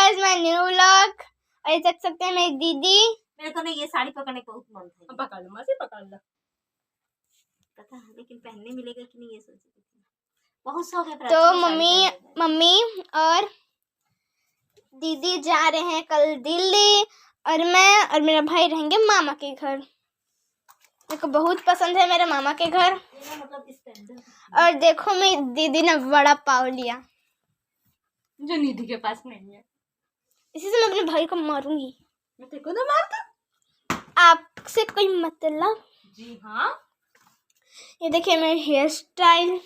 Guys my new vlog. और ये देख सकते हैं मेरी दीदी। मेरे को ना ये साड़ी पकड़ने को बहुत मन था। पकड़ लो मासी, पकड़ लो। पता है लेकिन पहनने मिलेगा कि नहीं ये सोच रही थी। बहुत शौक है। तो मम्मी और दीदी जा रहे हैं कल दिल्ली, और मैं और मेरा भाई रहेंगे मामा के घर। मेरे को बहुत पसंद है मेरे मामा के घर। और देखो मेरी दीदी ने बड़ा पाव लिया जो निधि के पास नहीं है। इसी से मैं अपने भाई को मारूंगी। मैं तेरे को ना मारता। आपसे कोई मतलब? जी हाँ। ये देखिए मेरी हेयर स्टाइल।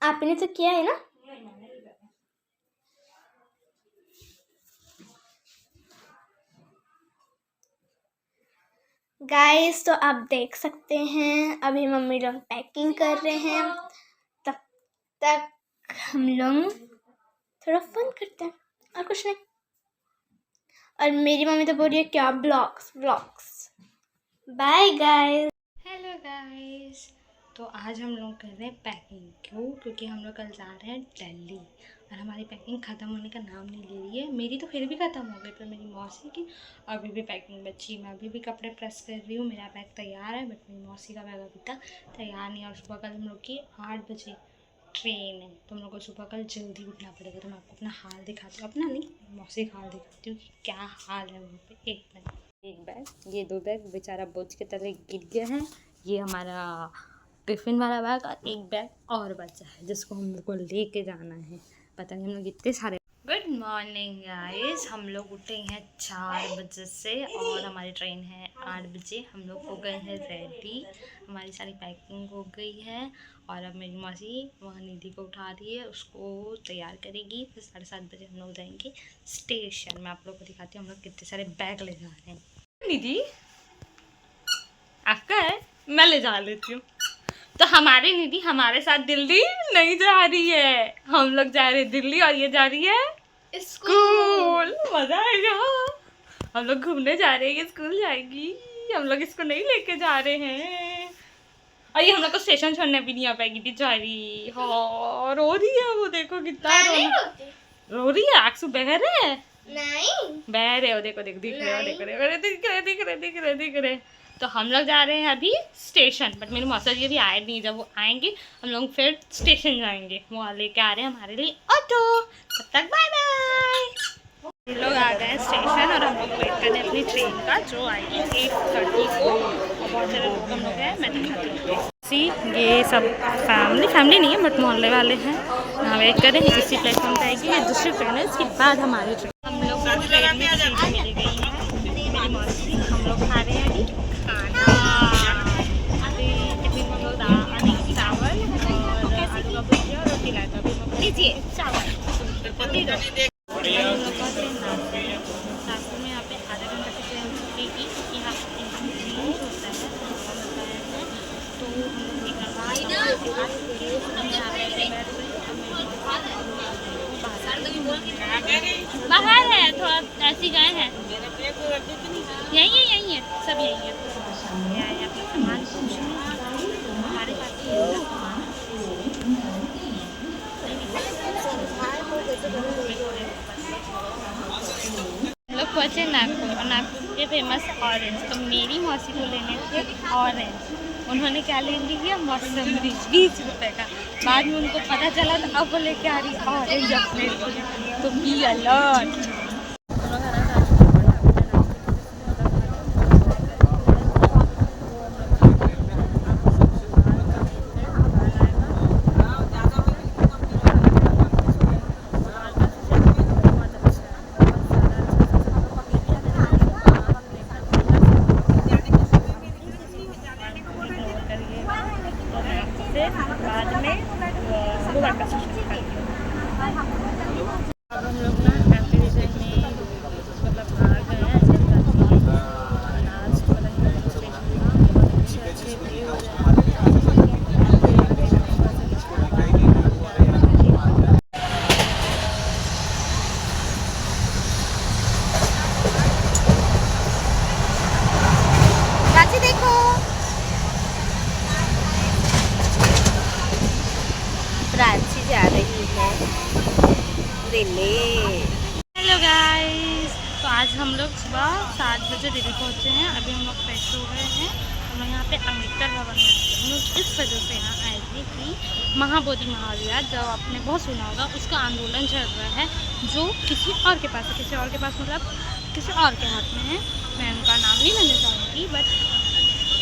आपने तो किया है ना? गाइस तो आप देख सकते हैं अभी मम्मी लोग पैकिंग कर रहे हैं। तब तक हम लोग थोड़ा फन करते हैं और कुछ नहीं। और मेरी मम्मी तो बोल रही है क्या blogs. Bye guys. Hello guys, तो आज हम लोग कर रहे हैं पैकिंग। क्यों? क्योंकि हम लोग कल जा रहे हैं दिल्ली और हमारी पैकिंग ख़त्म होने का नाम नहीं ले रही है। मेरी तो फिर भी ख़त्म हो गई, पर मेरी मौसी की अभी भी पैकिंग बची। मैं अभी भी कपड़े प्रेस कर रही हूँ। मेरा बैग तैयार है, बट मेरी मौसी का बैग अभी तक तैयार नहीं है। और सुबह कल हम लोग की 8 बजे ट्रेन है, तो हम लोग को सुबह कल जल्दी उठना पड़ेगा। तो मैं आपको अपना हाल दिखाती हूँ, अपना नहीं, मौसी का हाल दिखाती हूँ कि क्या हाल है वहाँ पे। एक बैग, ये 2 बैग बेचारा बोझ के तले गिर गया है। ये हमारा टिफ़िन वाला बैग और एक बैग और बचा है जिसको हम लोग को लेके जाना है। पता नहीं हम लोग इतने सारे। गुड मॉर्निंग गाइस, हम लोग उठे हैं 4 बजे से और हमारी ट्रेन है 8 बजे। हम लोग हो गए हैं रेडी, हमारी सारी पैकिंग हो गई है। और अब मेरी मौसी वहाँ निधि को उठा रही है, उसको तैयार करेगी। फिर 7:30 बजे हम लोग जाएंगे स्टेशन। मैं आप लोग को दिखाती हूँ हम लोग कितने सारे बैग ले जा रहे हैं। निधि आपका है, मैं ले जा लेती हूँ। तो हमारी निधि हमारे साथ दिल्ली नहीं जा रही है, हम लोग जा रहे हैं दिल्ली और ये जा रही है स्कूल। मजा आएगा। हम लोग घूमने जा रहे हैं, ये स्कूल जाएगी। हम लोग इसको नहीं लेके जा रहे हैं और ये हम लोग को स्टेशन छोड़ने भी नहीं आ पाएगी बेचारी। हाँ रो रही है वो, देखो कितना रो रही है। आंसू बह रहे हैं? नहीं बह रहे हो, देखो देखो दिख रहे। तो हम लोग जा रहे हैं अभी स्टेशन, बट मेरी मौसा जी अभी आए नहीं। जब वो आएंगे हम लोग फिर स्टेशन जाएंगे। वो लेके आ रहे हैं हमारे लिए ऑटो। तब तक बाय बाय। हम लोग आ गए हैं स्टेशन और हम लोग वेट कर रहे हैं अपनी ट्रेन का, जो आएगी 8:30 को। और बहुत सारे लोग हम लोग हैं, मैं दिखाती हूँ। ये सब फैमिली नहीं है बट मोहल्ले वाले हैं। यहाँ वेट कर रहे हैं, इसी प्लेटफॉर्म पर आएगी। ये दूसरी ट्रेन है, इसके बाद हमारी ट्रेन। हम लोग ट्रेन में सीट मिल गई है। मेरी मौसी, हम लोग खा रहे हैं अभी खाना। अभी टिफिन में लोग चावल और आलू का भुजिया और रोटी लाया था। अभी लीजिए चावल। नाश्ते में यहाँ पे आधा घंटा की ट्रेन रुकेगी, क्योंकि यहाँ चेंज होता है तो हम लोग बाहर है, थोड़ा ऐसी गए हैं। यही है सब यही है। सामान हमारे पास लोग पहुँचे नागपुर, और नागपुर के फेमस ऑरेंज। तो मेरी मौसी को लेने थे ऑरेंज, उन्होंने क्या ले लिया मौसम्बी 20 रुपये का। बाद में उनको पता चला तो अब वो लेके आ रही ऑरेंज अपने लिए। तो बी अलर्ट। बाद में अब हम लोग ना कैफे डिजाइन में से लेट। हेलो गाइस, तो आज हम लोग सुबह 7 बजे दिल्ली पहुँचे हैं। अभी हम लोग फ्रेश हो गए हैं। हम लोग यहाँ पे अम्बेडकर भवन में हम लोग इस वजह से यहाँ आए थे कि महाबोधि महाविहार, जो आपने बहुत सुना होगा, उसका आंदोलन चल रहा है जो किसी और के पास है। किसी और के पास मतलब किसी और के हाथ में है। मैं उनका नाम नहीं लेना चाहूँगी, बट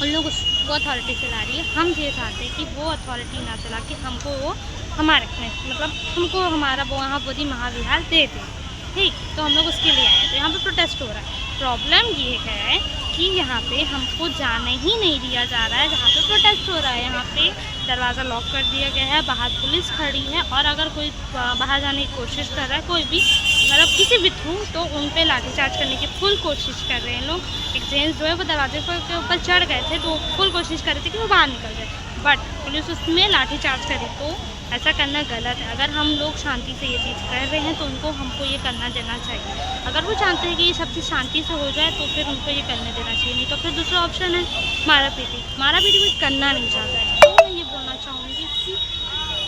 उन लोग उसको अथॉरिटी चला रही है। हम ये चाहते हैं कि वो अथॉरिटी ना चला के हमको वो हमारे मतलब हमको हमारा वो महाबोधि महाविहार दे दें। ठीक, तो हम लोग उसके लिए आए हैं। तो यहाँ पे प्रोटेस्ट हो रहा है। प्रॉब्लम ये है कि यहाँ पे हमको जाने ही नहीं दिया जा रहा है जहाँ पे प्रोटेस्ट हो रहा है। यहाँ पे दरवाज़ा लॉक कर दिया गया है, बाहर पुलिस खड़ी है, और अगर कोई बाहर जाने की कोशिश कर रहा है, कोई भी मतलब किसी भी थ्रू, तो उन पे लाठीचार्ज करने की फुल कोशिश कर रहे हैं लोग। एक जेंट्स जो है वो दरवाजे के ऊपर चढ़ गए थे, तो फुल कोशिश कर रहे थे कि वो बाहर निकल जाए, बट पुलिस उसमें लाठीचार्ज करी। तो ऐसा करना गलत है। अगर हम लोग शांति से ये चीज़ कर रहे हैं तो उनको हमको ये करना देना चाहिए। अगर वो चाहते हैं कि ये सब चीज़ शांति से हो जाए तो फिर उनको ये करने देना चाहिए, नहीं तो फिर दूसरा ऑप्शन है मारा पीटी कोई करना नहीं चाहता है। तो मैं ये बोलना चाहूँगी कि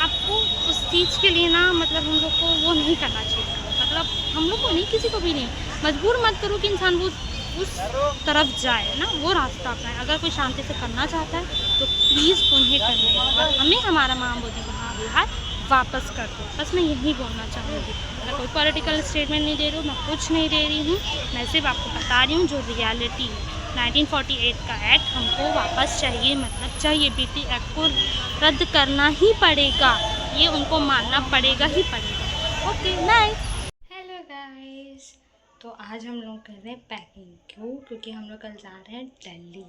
आपको उस चीज़ के लिए ना मतलब हम लोग को वो नहीं करना चाहिए। मतलब हम लोग को नहीं, किसी को भी नहीं मजबूर मत करो कि इंसान वो उस तरफ जाए ना, वो रास्ता अपनाए। अगर कोई शांति से करना चाहता है तो प्लीज़ उन्हें करने और हमें हमारा महाबोधि महाविहार वापस कर दो। बस मैं यही बोलना चाहूँगी। मैं कोई पॉलिटिकल स्टेटमेंट नहीं दे रही हूँ, मैं कुछ नहीं दे रही हूँ। मैं सिर्फ आपको बता रही हूँ जो रियलिटी है। 1948 का एक्ट हमको वापस चाहिए, मतलब चाहिए। बीटी एक्ट को रद्द करना ही पड़ेगा, ये उनको मानना पड़ेगा ही पड़ेगा। Okay bye. हेलो गाइस, तो आज हम लोग कर रहे हैं पैकिंग। क्योंकि हम लोग कल जा रहे हैं दिल्ली,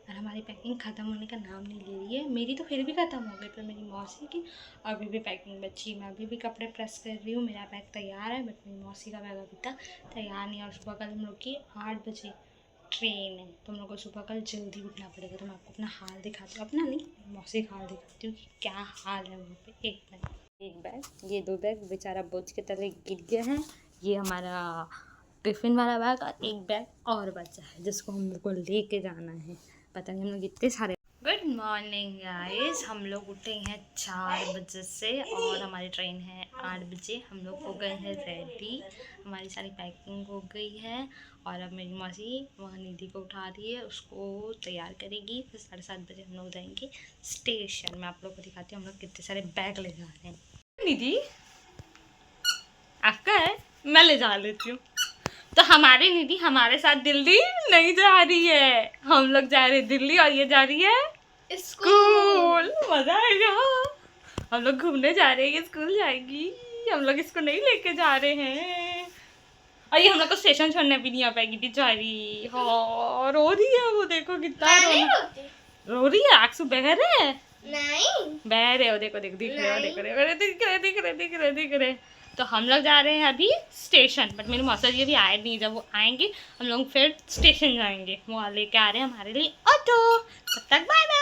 और हमारी पैकिंग ख़त्म होने का नाम नहीं ले रही है। मेरी तो फिर भी ख़त्म हो गई, पर मेरी मौसी की अभी भी पैकिंग बची। मैं अभी भी कपड़े प्रेस कर रही हूँ। मेरा बैग तैयार है, बट मेरी मौसी का बैग अभी तक तैयार नहीं है। और सुबह कल हम लोग की 8 बजे ट्रेन है, तो हम लोग को सुबह कल जल्दी उठना पड़ेगा। तो मैं आपको अपना हाल दिखाती हूँ, अपना नहीं, मौसी का हाल दिखाती हूँ कि क्या हाल है वहाँ पे। एक बैग, ये 2 बैग बेचारा बोझ के तरह गिर गया है। ये हमारा टिफ़िन वाला बैग, और एक बैग और बचा है जिसको हम लोग को लेके जाना है। पता नहीं हम लोग इतने सारे। गुड मॉर्निंग गाइस, हम लोग उठे हैं 4 बजे से और हमारी ट्रेन है 8 बजे। हम लोग हो गए हैं रेडी, हमारी सारी पैकिंग हो गई है। और अब मेरी मौसी वहाँ निधि को उठा रही है, उसको तैयार करेगी। फिर 7:30 बजे हम लोग जाएंगे स्टेशन। मैं आप लोग को दिखाती हूँ हम लोग कितने सारे बैग ले जा रहे हैं। निधि आपका है, मैं ले जा लेती हूँ। तो हमारी निधि हमारे साथ दिल्ली नहीं जा रही है, हम लोग जा रहे हैं दिल्ली और ये जा रही है स्कूल। मजा आएगा, हम लोग घूमने जा रहे हैं, ये स्कूल जाएगी। हम लोग इसको नहीं लेके जा रहे हैं, और ये हम लोग को स्टेशन छोड़ने भी नहीं आ पाएगी बेचारी। हाँ, रो रही है वो, देखो कितना रो रही है। आंसू बह रहे हैं, नहीं बह रहे हो, देखो दिख रहे। तो हम लोग जा रहे हैं अभी स्टेशन, बट मेरे मौसा जी अभी आए नहीं। जब वो आएंगे हम लोग फिर स्टेशन जाएंगे। वो लेके आ रहे हैं हमारे लिए ऑटो। तब तक बाय बाय।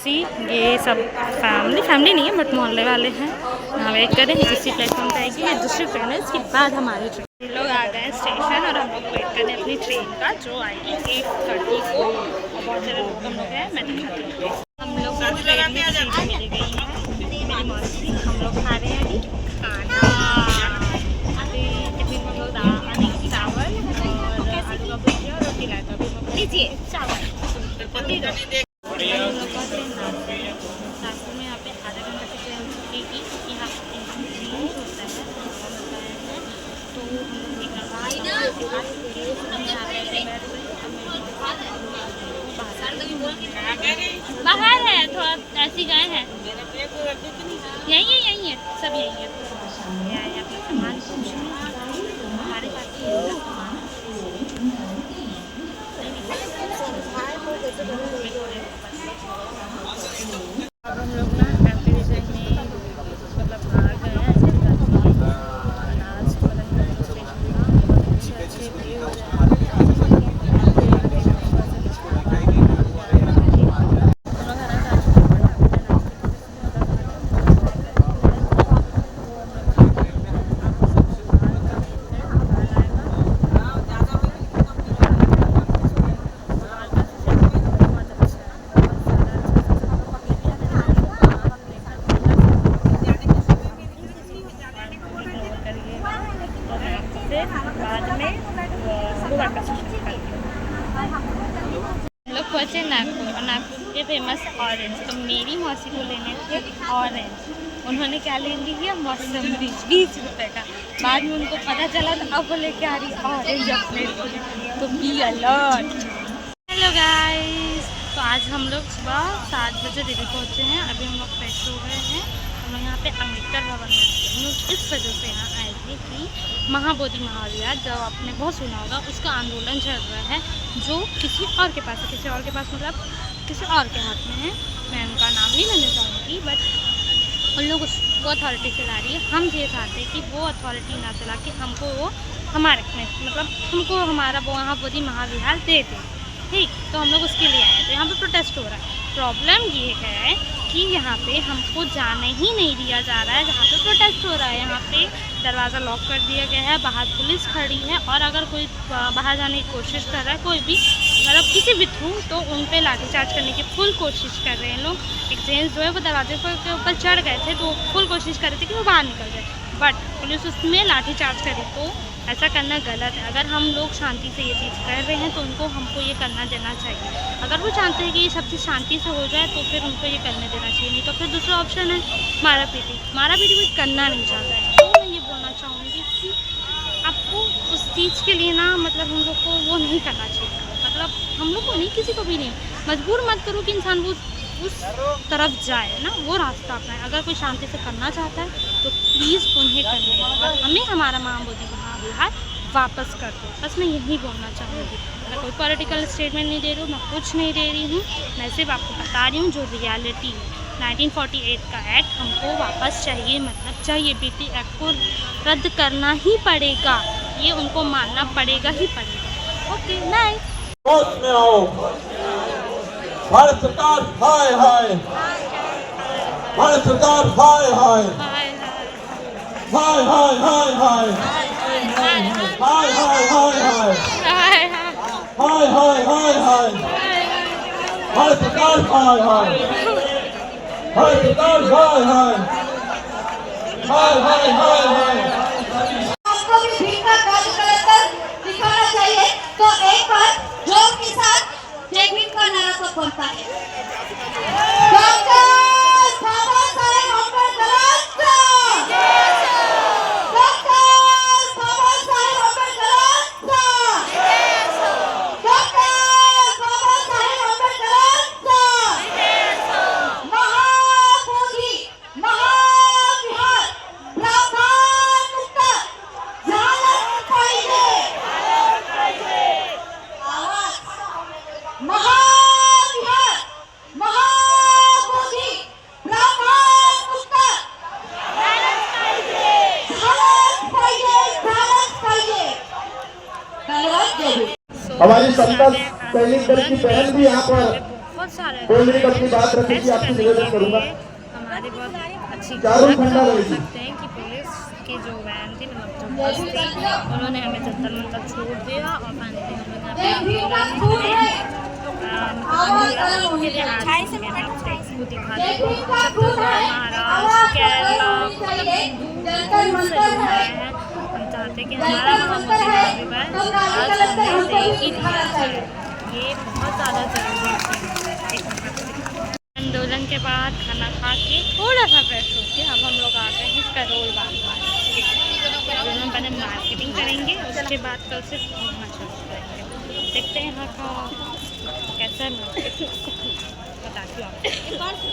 ये सब फैमिली नहीं है, बट मोहल्ले वाले हैं। यहाँ वेट करें, इसी प्लेटफॉर्म पे आएगी, ये दूसरी ट्रेन है, इसके बाद हमारी ट्रेन। लोग आ गए स्टेशन और हम लोग वेट कर रहे हैं अपनी ट्रेन का, जो आएगी 8:30 को। और बहुत सारे लोग हम लोग हैं, मैं दिखाती हूँ। हम लोग ट्रेन में सीट मिल गई है। मेरी मौसी, हम लोग खा रहे हैं अभी खाना। अभी हम लोग चावल और आलू का भुजिया और रोटी लाए। तो अभी लीजिए चावल। नाश्ते में यहाँ पे आधा घंटा की ट्रेन रुकेगी, क्योंकि यहाँ चेंज होता है। तो बाहर है, थोड़ा ऐसी गए हैं। यही है सब, यही है। अपना सामान कुछ हमारे पास अब हम लोग ना टेम्परेचर में मतलब आ गए हैं। अनाज स्टेशन का अच्छे व्यू हो रहा है। से बाद में वो वापस करती हूँ। हम लोग पहुँचे नागपुर और नागपुर के फेमस ऑरेंज, तो मेरी मौसी को लेने थे ऑरेंज। उन्होंने क्या ले लिया, मौसम्बी 20 रुपये का। बाद में उनको पता चला तो अब वो लेके आ रही ऑरेंज अपने लिए, तो बी अलर्ट। हेलो गाइस, तो आज हम लोग सुबह 7 बजे दिल्ली पहुँचे हैं। अभी हम लोग फ्रेश हो गए हैं। हम लोग यहाँ पे अम्बेडकर भवन में हम लोग इस वजह से यहाँ आए थे कि महाबोधि महाविहार, जो आपने बहुत सुना होगा, उसका आंदोलन चल रहा है जो किसी और के पास है। किसी और के पास मतलब किसी और के हाथ में है। मैं उनका नाम नहीं लेना चाहूँगी, बट उन लोग उसको अथॉरिटी चला रही है। हम ये चाहते हैं कि वो अथॉरिटी ना चला के हमको वो हमारे मतलब हमको हमारा वो महाबोधि महाविहार दे दे, ठीक। तो हम लोग उसके लिए आए हैं। तो यहाँ पे प्रोटेस्ट हो रहा है। प्रॉब्लम ये है कि यहाँ पे हमको जाने ही नहीं दिया जा रहा है जहाँ पे प्रोटेस्ट हो रहा है। यहाँ पे दरवाज़ा लॉक कर दिया गया है, बाहर पुलिस खड़ी है, और अगर कोई बाहर जाने की कोशिश कर रहा है, कोई भी मतलब किसी भी थ्रू, तो उन पे लाठीचार्ज करने की फुल कोशिश कर रहे हैं लोग। एक जेंट्स जो है वो दरवाजे के ऊपर चढ़ गए थे, तो फुल कोशिश कर रहे थे कि वो बाहर निकल जाए, बट पुलिस उसमें लाठीचार्ज करी। तो ऐसा करना गलत है। अगर हम लोग शांति से ये चीज़ कर रहे हैं तो उनको हमको ये करना देना चाहिए। अगर वो चाहते हैं कि ये सब चीज़ शांति से हो जाए तो फिर उनको ये करने देना चाहिए, नहीं तो फिर दूसरा ऑप्शन है मारा पीटी। मारा पीटी कोई करना नहीं चाहता है। तो मैं ये बोलना चाहूँगी कि आपको उस चीज़ के लिए ना मतलब हम लोग को वो नहीं करना चाहिए। मतलब हम लोग को नहीं, किसी को भी नहीं मजबूर मत करो कि इंसान वो उस तरफ जाए ना, वो रास्ता अपनाए। अगर कोई शांति से करना चाहता है तो प्लीज़ उन्हें करने और हमें हमारा महाबोधि महाविहार वापस कर दो। बस मैं यही बोलना चाहूँगी। मैं कोई पॉलिटिकल स्टेटमेंट नहीं दे रही हूँ, मैं कुछ नहीं दे रही हूँ। मैं सिर्फ आपको बता रही हूँ जो रियलिटी है। 1948 का एक्ट हमको वापस चाहिए, मतलब चाहिए। बीटी एक्ट को रद्द करना ही पड़ेगा, ये उनको मानना पड़ेगा ही पड़ेगा। Okay bye. भारत सरकार हाय हाय, भारत सरकार हाय हाय, हाय हाय हाय हाय, हाय हाय हाय हाय, हाय हाय हाय हाय, भारत सरकार हाय हाय, भारत सरकार हाय हाय, हाय हाय हाय हाय। आपको भी भीड़ का कार्य कर दिखाना चाहिए। तो एक बार जोर के साथ जय भीम का नारा सब बोलता है। Doctor Baba Saheb Ambedkar doctor Baba Saheb Ambedkar doctor Baba Saheb Ambedkar Mahabodhi महाविहार प्रावधान मुक्त झालं पाहिजे। महाविहार महाबोधि प्रावधान मुक्त झालंच पाहिजे। धन्यवाद। जय भीम। हमारी संकल्प सैनिक दल की बहन भी यहाँ पर बहुत सारे 2 मिनट अपनी बात रखेगी, आपसे निवेदन करूंगा। हमारी बहुत अच्छी चारों बात ठंडा बोल रहेगी। सकते हैं कि पुलिस की जो वैन थी, मतलब जो बस थी, उन्होंने हमें जंतर मंतर छोड़ दिया और फाइनली हम लोग यहाँ पे आंदोलन के लिए आज को दिखा दें। छत्तीसगढ़, महाराष्ट्र, केरला, दूर से लोग आए हैं। हम चाहते हैं कि हमारा महाबोधि महाविहार आज हमें दे ही दिया जाए। ये बहुत ज़्यादा जरूरी है। आंदोलन के बाद खाना खा के थोड़ा सा फ्रेश हो के अब हम लोग आ गए हैं करोल बाग में। पहले मार्केटिंग करेंगे, उसके बाद कल से घूमना शुरू करेंगे। देखते हैं यहाँ का कैसा मार्केट, बताती हूँ आपको।